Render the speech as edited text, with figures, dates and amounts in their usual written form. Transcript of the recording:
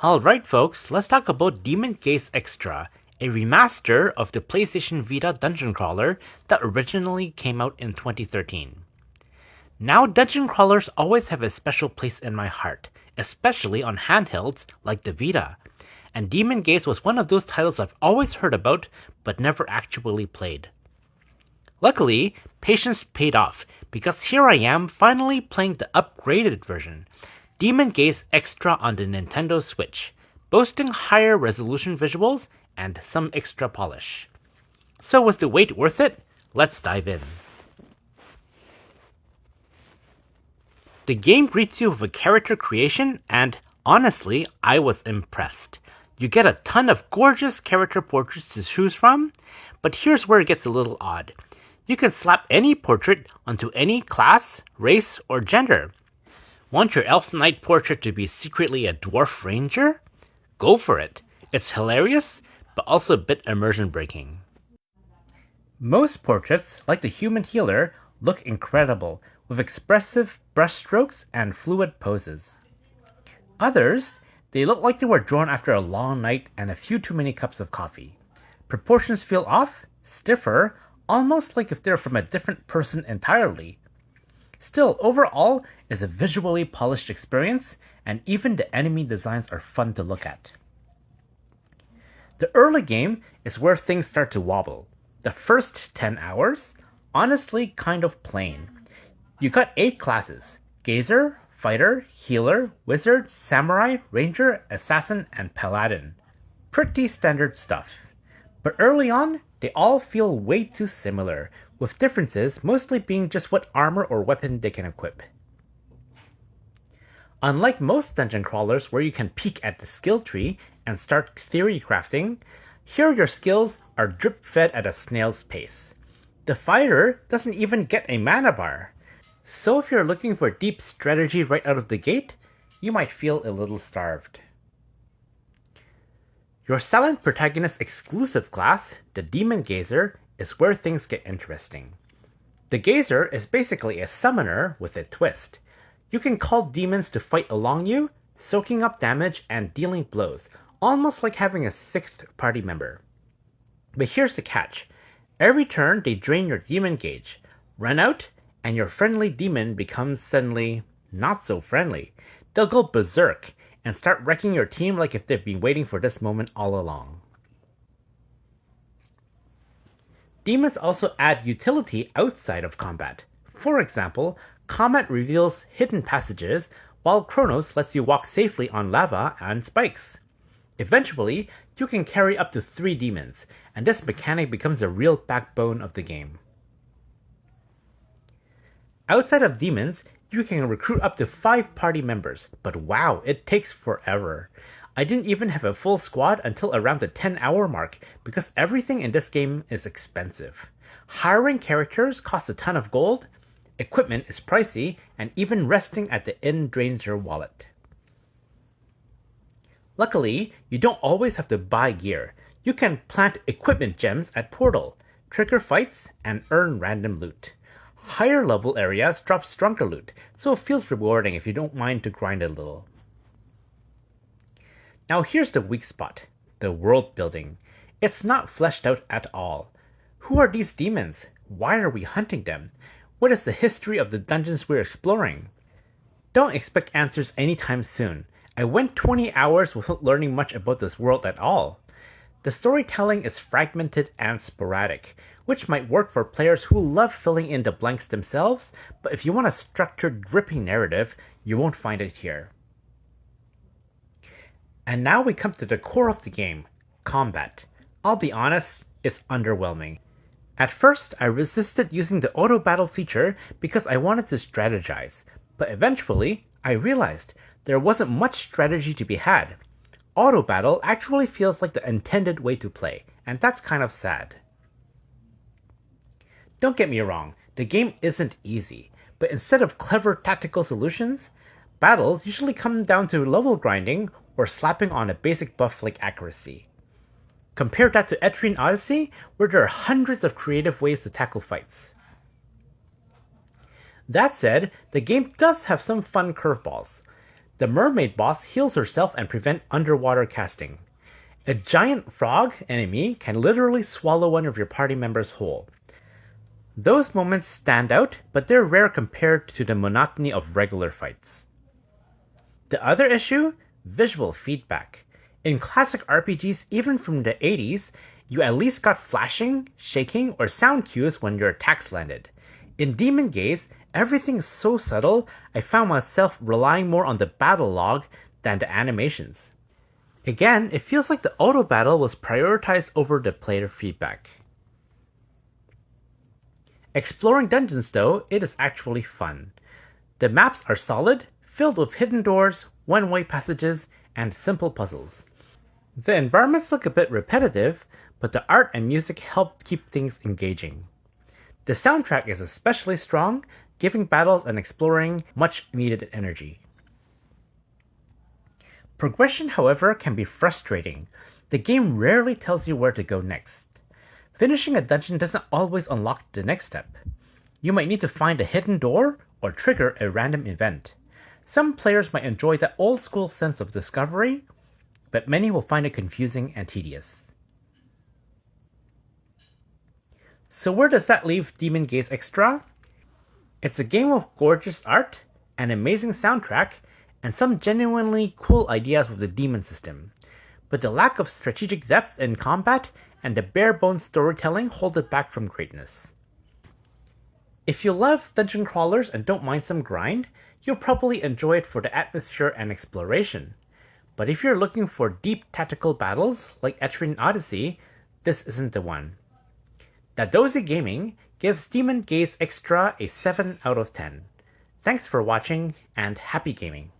Alright folks, let's talk about Demon Gaze Extra, a remaster of the PlayStation Vita dungeon crawler that originally came out in 2013. Now dungeon crawlers always have a special place in my heart, especially on handhelds like the Vita, and Demon Gaze was one of those titles I've always heard about but never actually played. Luckily, patience paid off, because here I am finally playing the upgraded version, Demon Gaze Extra on the Nintendo Switch, boasting higher resolution visuals and some extra polish. So was the wait worth it? Let's dive in. The game greets you with a character creation, and honestly, I was impressed. You get a ton of gorgeous character portraits to choose from, but here's where it gets a little odd. You can slap any portrait onto any class, race, or gender. Want your elf knight portrait to be secretly a dwarf ranger? Go for it. It's hilarious, but also a bit immersion breaking. Most portraits, like the human healer, look incredible, with expressive brushstrokes and fluid poses. Others, they look like they were drawn after a long night and a few too many cups of coffee. Proportions feel off, stiffer, almost like if they're from a different person entirely. Still, overall, it's a visually polished experience, and even the enemy designs are fun to look at. The early game is where things start to wobble. The first 10 hours, honestly kind of plain. You got 8 classes: Gazer, Fighter, Healer, Wizard, Samurai, Ranger, Assassin, and Paladin. Pretty standard stuff. But early on, they all feel way too similar, with differences mostly being just what armor or weapon they can equip. Unlike most dungeon crawlers where you can peek at the skill tree and start theory crafting, here your skills are drip-fed at a snail's pace. The fighter doesn't even get a mana bar, so if you're looking for deep strategy right out of the gate, you might feel a little starved. Your silent protagonist exclusive class, the Demon Gazer, is where things get interesting. The Gazer is basically a summoner with a twist. You can call demons to fight along you, soaking up damage and dealing blows, almost like having a 6th party member. But here's the catch. Every turn they drain your demon gauge, run out, and your friendly demon becomes suddenly not so friendly. They'll go berserk and start wrecking your team like if they've been waiting for this moment all along. Demons also add utility outside of combat. For example, Comet reveals hidden passages, while Chronos lets you walk safely on lava and spikes. Eventually, you can carry up to 3 demons, and this mechanic becomes the real backbone of the game. Outside of demons, you can recruit up to 5 party members, but wow, it takes forever. I didn't even have a full squad until around the 10-hour mark, because everything in this game is expensive. Hiring characters costs a ton of gold, equipment is pricey, and even resting at the inn drains your wallet. Luckily, you don't always have to buy gear. You can plant equipment gems at Portal, trigger fights, and earn random loot. Higher level areas drop stronger loot, so it feels rewarding if you don't mind to grind a little. Now here's the weak spot, the world building. It's not fleshed out at all. Who are these demons? Why are we hunting them? What is the history of the dungeons we're exploring? Don't expect answers anytime soon. I went 20 hours without learning much about this world at all. The storytelling is fragmented and sporadic, which might work for players who love filling in the blanks themselves, but if you want a structured, gripping narrative, you won't find it here. And now we come to the core of the game, combat. I'll be honest, it's underwhelming. At first, I resisted using the auto battle feature because I wanted to strategize, but eventually, I realized there wasn't much strategy to be had. Auto battle actually feels like the intended way to play, and that's kind of sad. Don't get me wrong, the game isn't easy, but instead of clever tactical solutions, battles usually come down to level grinding or slapping on a basic buff like accuracy. Compare that to Etrian Odyssey, where there are hundreds of creative ways to tackle fights. That said, the game does have some fun curveballs. The mermaid boss heals herself and prevents underwater casting. A giant frog enemy can literally swallow one of your party members whole. Those moments stand out, but they're rare compared to the monotony of regular fights. The other issue? Visual feedback. In classic RPGs, even from the 80s, you at least got flashing, shaking, or sound cues when your attacks landed. In Demon Gaze, everything is so subtle, I found myself relying more on the battle log than the animations. Again, it feels like the auto battle was prioritized over the player feedback. Exploring dungeons though, it is actually fun. The maps are solid, filled with hidden doors, one-way passages, and simple puzzles. The environments look a bit repetitive, but the art and music help keep things engaging. The soundtrack is especially strong, giving battles and exploring much needed energy. Progression, however, can be frustrating. The game rarely tells you where to go next. Finishing a dungeon doesn't always unlock the next step. You might need to find a hidden door or trigger a random event. Some players might enjoy that old school sense of discovery, but many will find it confusing and tedious. So where does that leave Demon Gaze Extra? It's a game with gorgeous art, an amazing soundtrack, and some genuinely cool ideas with the demon system. But the lack of strategic depth in combat and the bare-bones storytelling hold it back from greatness. If you love dungeon crawlers and don't mind some grind, you'll probably enjoy it for the atmosphere and exploration. But if you're looking for deep tactical battles like Etrian Odyssey, this isn't the one. Dadozy Gaming gives Demon Gaze Extra a 7 out of 10. Thanks for watching, and happy gaming!